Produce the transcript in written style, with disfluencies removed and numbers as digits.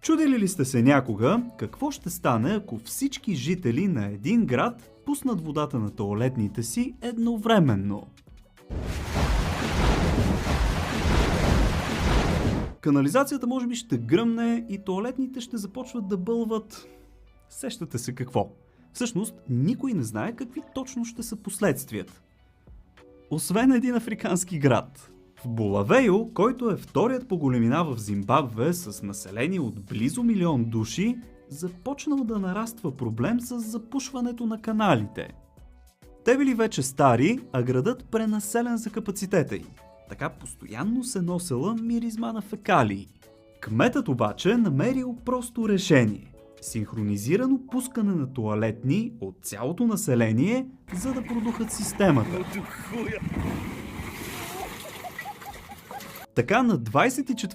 Чудили ли сте се някога какво ще стане, ако всички жители на един град пуснат водата на тоалетните си едновременно? Канализацията може би ще гръмне и тоалетните ще започват да бълват. Сещате се какво? Всъщност, никой не знае какви точно ще са последствията. Освен един африкански град. В Булавейо, който е вторият по големина в Зимбабве с население от близо 1 милион души, започнал да нараства проблем с запушването на каналите. Те били вече стари, а градът пренаселен за капацитета им. Така постоянно се носела миризма на фекалии. Кметът обаче намерил просто решение. Синхронизирано пускане на тоалетни от цялото население, за да продухат системата. Така на 24